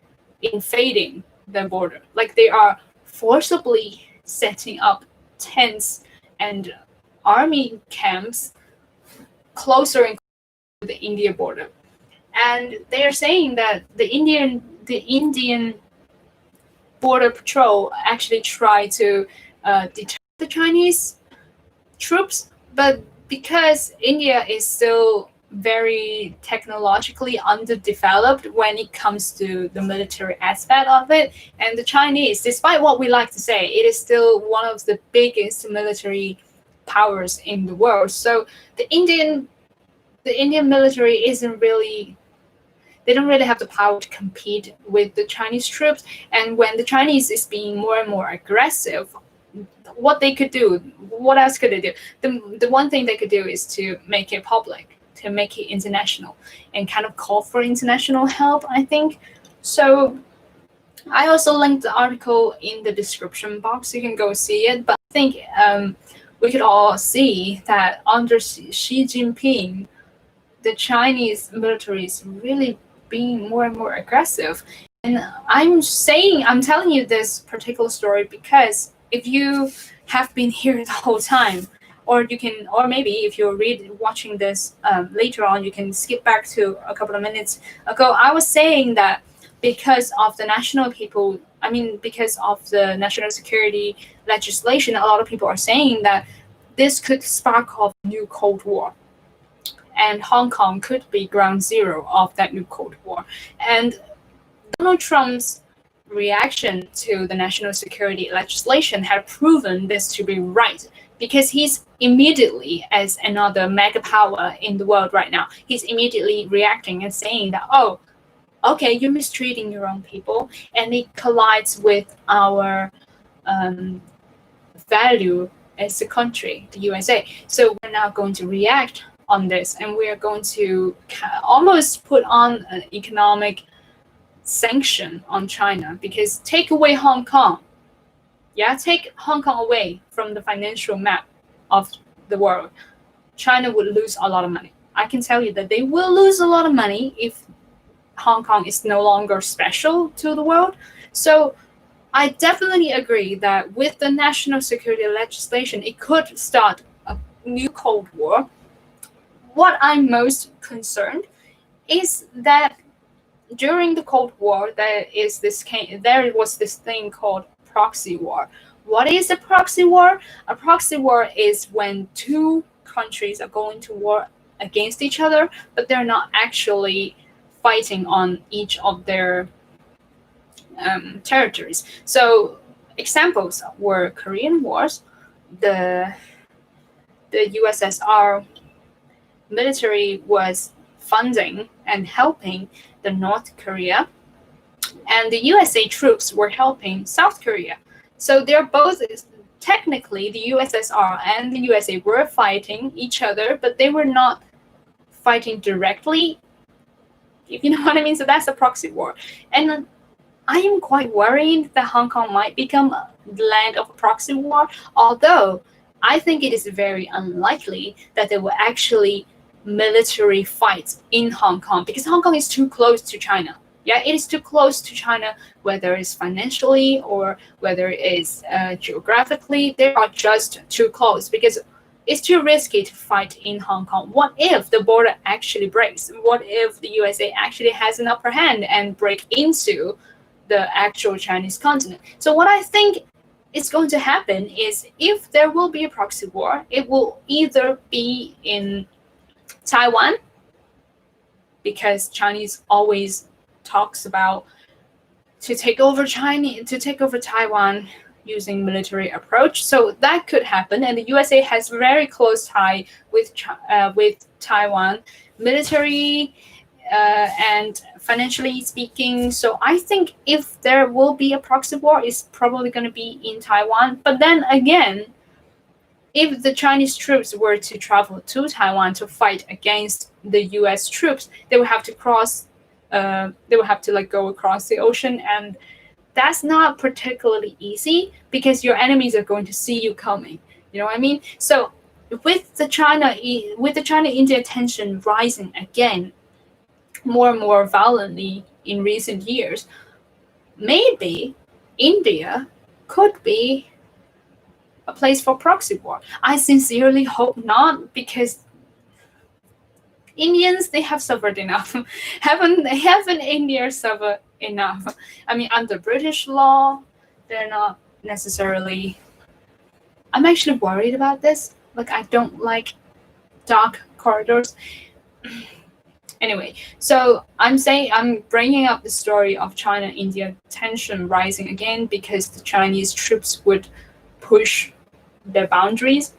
[SPEAKER 1] invading the border. Like they are forcibly setting up tents and army camps closer and closer to the India border. And they are saying that the Indian border patrol actually tried to deter the Chinese troops, but because India is still very technologically underdeveloped when it comes to the military aspect of it, and the Chinese, despite what we like to say, it is still one of the biggest military powers in the world. So the Indian military isn't really, they don't really have the power to compete with the Chinese troops. And when the Chinese is being more and more aggressive, what they could do, what else could they do? The one thing they could do is to make it public, to make it international, and kind of call for international help, I think. So I also linked the article in the description box. You can go see it. But I think we could all see that under Xi Jinping, the Chinese military is really being more and more aggressive. And I'm telling you this particular story because if you have been here the whole time, or maybe if you're watching this later on, you can skip back to a couple of minutes ago. I was saying that because of the because of the national security legislation, a lot of people are saying that this could spark off a new Cold War. And Hong Kong could be ground zero of that new Cold War. And Donald Trump's reaction to the national security legislation had proven this to be right, because he's immediately, as another mega power in the world right now, he's immediately reacting and saying that, oh, okay, you're mistreating your own people, and it collides with our value as a country, the USA. So we're now going to react on this, and we are going to almost put on an economic sanction on China, because take away Hong Kong, take Hong Kong away from the financial map of the world, China would lose a lot of money. I can tell you that they will lose a lot of money if Hong Kong is no longer special to the world. So I definitely agree that with the national security legislation, it could start a new Cold War. What I'm most concerned is that during the Cold War, there was this thing called proxy war. What is a proxy war? A proxy war is when two countries are going to war against each other, but they're not actually fighting on each of their territories. So examples were Korean Wars, the USSR military was funding and helping the North Korea, and the USA troops were helping South Korea. So they're both, technically the USSR and the USA were fighting each other, but they were not fighting directly, if you know what I mean. So that's a proxy war. And I am quite worried that Hong Kong might become the land of a proxy war, although I think it is very unlikely that there will actually military fights in Hong Kong, because Hong Kong is too close to China. It is too close to China, whether it's financially or whether it's geographically. They are just too close, because it's too risky to fight in Hong Kong. What if the border actually breaks? What if the USA actually has an upper hand and break into the actual Chinese continent? So what I think is going to happen is, if there will be a proxy war, it will either be in Taiwan, because Chinese always talks about to take over Taiwan using military approach. So that could happen, and the USA has very close tie with Taiwan, military and financially speaking. So I think if there will be a proxy war, it's probably going to be in Taiwan. But then again, if the Chinese troops were to travel to Taiwan to fight against the U.S. troops, they would have to cross. They would have to like go across the ocean, and that's not particularly easy because your enemies are going to see you coming. You know what I mean? So with the China-India tension rising again, more and more violently in recent years, maybe India could be a place for proxy war. I sincerely hope not, because Indians, they have suffered enough. haven't India suffered enough? I mean, under British law, they're not necessarily. I'm actually worried about this. Like, I don't like dark corridors. Anyway, so I'm bringing up the story of China-India tension rising again because the Chinese troops would push their boundaries.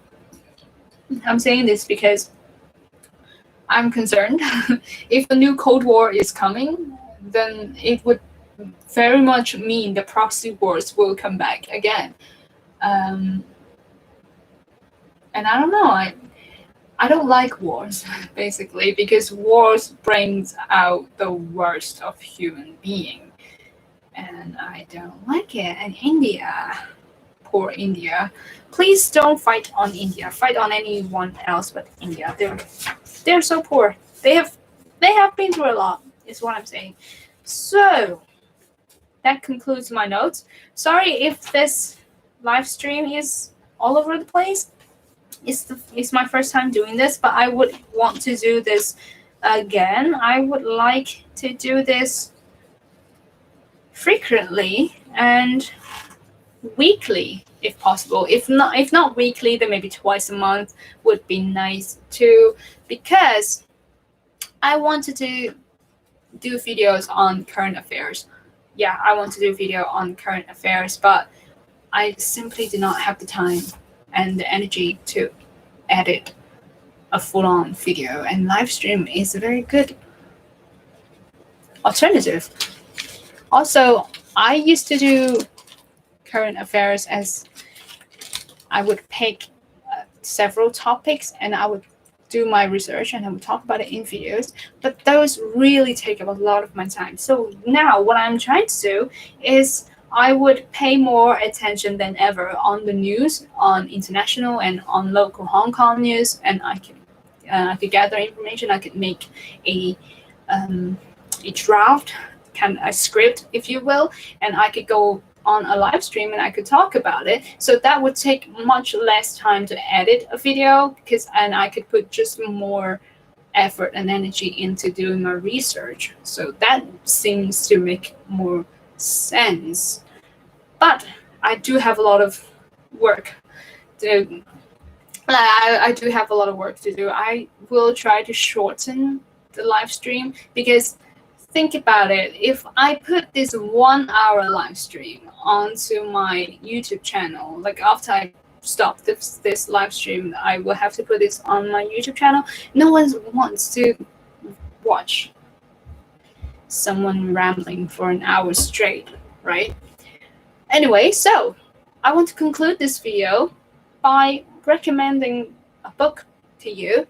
[SPEAKER 1] I'm saying this because I'm concerned. If a new Cold War is coming, then it would very much mean the proxy wars will come back again. And I don't know. I don't like wars, basically, because wars brings out the worst of human being, and I don't like it. And India, poor India. Please don't fight on India. Fight on anyone else but India. They're so poor. They have been through a lot, is what I'm saying. So that concludes my notes. Sorry if this live stream is all over the place. It's my first time doing this, but I would want to do this again. I would like to do this frequently and weekly if possible. If not weekly, then maybe twice a month would be nice too, because I wanted to do videos on current affairs. Yeah, I want to do a video on current affairs, but I simply do not have the time and the energy to edit a full-on video, and live stream is a very good alternative. Also, I used to do current affairs as I would pick several topics and I would do my research and I would talk about it in videos, but those really take up a lot of my time. So now what I'm trying to do is I would pay more attention than ever on the news, on international and on local Hong Kong news, and I could gather information. I could make a draft, kind of a script, if you will, and I could go on a live stream and I could talk about it. So that would take much less time to edit a video, and I could put just more effort and energy into doing my research. So that seems to make more sense. But I do have a lot of work to. I do have a lot of work to do. I will try to shorten the live stream, because think about it. If I put this 1 hour live stream onto my YouTube channel, like after I stop this live stream, I will have to put this on my YouTube channel. No one wants to watch someone rambling for an hour straight, right? Anyway, so I want to conclude this video by recommending a book to you.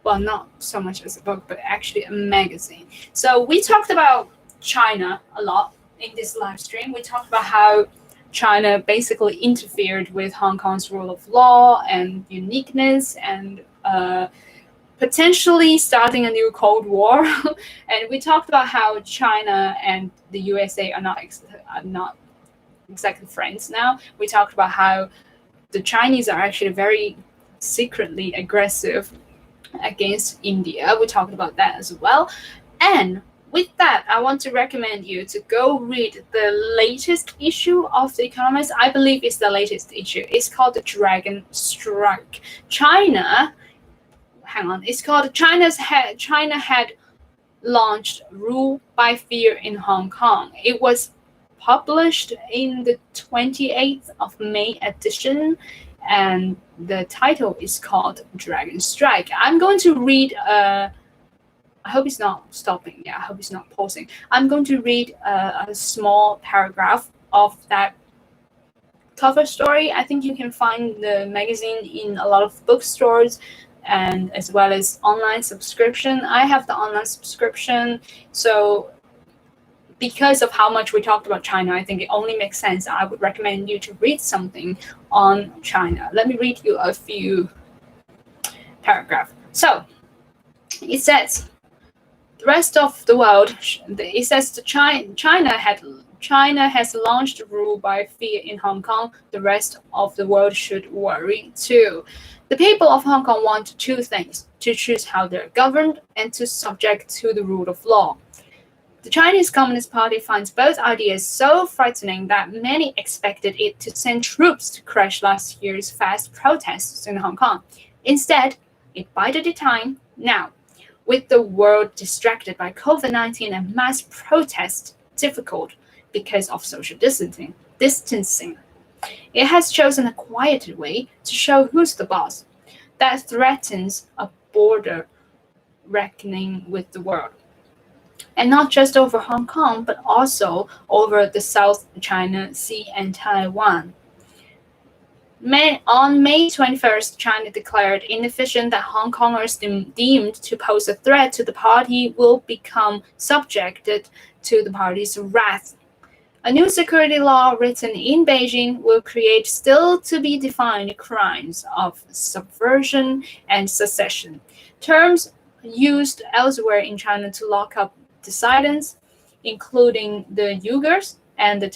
[SPEAKER 1] Well, not so much as a book, but actually a magazine. So we talked about China a lot in this live stream. We talked about how China basically interfered with Hong Kong's rule of law and uniqueness, and potentially starting a new Cold War. And we talked about how China and the USA are not exactly friends now. We talked about how the Chinese are actually very secretly aggressive against India. We talked about that as well. And with that, I want to recommend you to go read the latest issue of The Economist. I believe it's the latest issue. It's called The Dragon Strike. China had launched Rule by Fear in Hong Kong. It was published in the 28th of May edition, and the title is called Dragon Strike. I'm going to read I hope it's not stopping. Yeah, I hope it's not pausing. I'm going to read a small paragraph of that cover story. I think you can find the magazine in a lot of bookstores and as well as online subscription. I have the online subscription, so because of how much we talked about China, I think it only makes sense. I would recommend you to read something on China. Let me read you a few paragraphs. So it says, the rest of the world, it says China has launched rule by fear in Hong Kong. The rest of the world should worry too. The people of Hong Kong want two things: to choose how they're governed and to subject to the rule of law. The Chinese Communist Party finds both ideas so frightening that many expected it to send troops to crush last year's fast protests in Hong Kong. Instead, it bided its time now. With the world distracted by COVID-19 and mass protests difficult because of social distancing, it has chosen a quieted way to show who's the boss. That threatens a border reckoning with the world. And not just over Hong Kong, but also over the South China Sea and Taiwan. On May 21st, China declared inefficient that Hong Kongers deemed to pose a threat to the party will become subjected to the party's wrath. A new security law written in Beijing will create still to be defined crimes of subversion and secession, terms used elsewhere in China to lock up dissidents, including the Uyghurs and the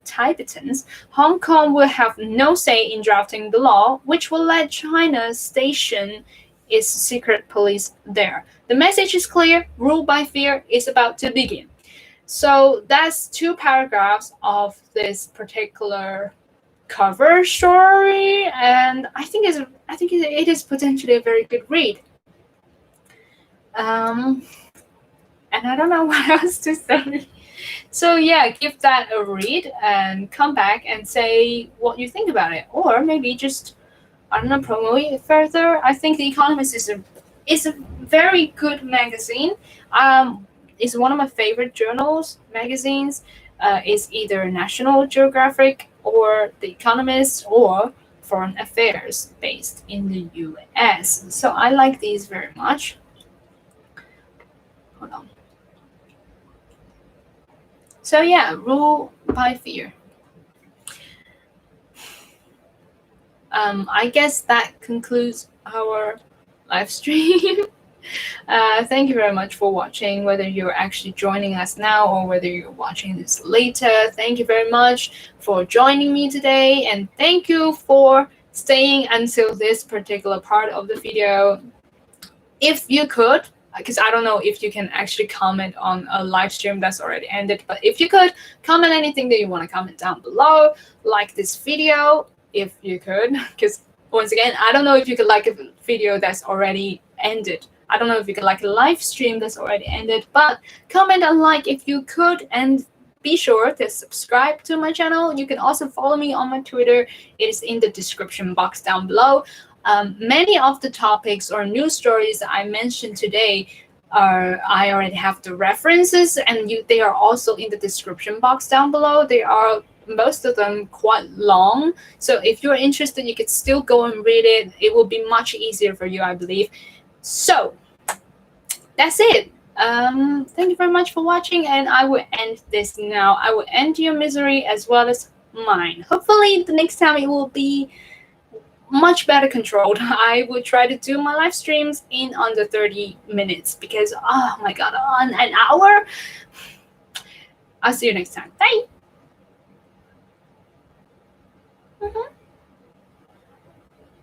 [SPEAKER 1] Tibetans. Hong Kong will have no say in drafting the law, which will let China station its secret police there. The message is clear: rule by fear is about to begin. So that's two paragraphs of this particular cover story, and I think it is potentially a very good read. And I don't know what else to say. So yeah, give that a read and come back and say what you think about it, or maybe just, I don't know, promote it further. I think The Economist is a very good magazine. It's one of my favorite magazines. It's either National Geographic or The Economist or Foreign Affairs based in the US. So I like these very much. Hold on. So yeah, rule by fear. I guess that concludes our live stream. Thank you very much for watching, whether you're actually joining us now or whether you're watching this later. Thank you very much for joining me today, and thank you for staying until this particular part of the video. If you could, because I don't know if you can actually comment on a live stream that's already ended, but if you could comment anything that you want to comment down below, like this video, if you could, because once again, I don't know if you could like a video that's already ended. I don't know if you could like a live stream that's already ended, but comment and like if you could, and be sure to subscribe to my channel. You can also follow me on my Twitter. It is in the description box down below. Many of the topics or news stories I mentioned today I already have the references, and they are also in the description box down below. They are, most of them, quite long. So if you're interested, you could still go and read it. It will be much easier for you, I believe. So that's it. Thank you very much for watching, and I will end this now. I will end your misery as well as mine. Hopefully the next time it will be much better controlled. I will try to do my live streams in under 30 minutes because, oh my god, on an hour. I'll see you next time. Bye.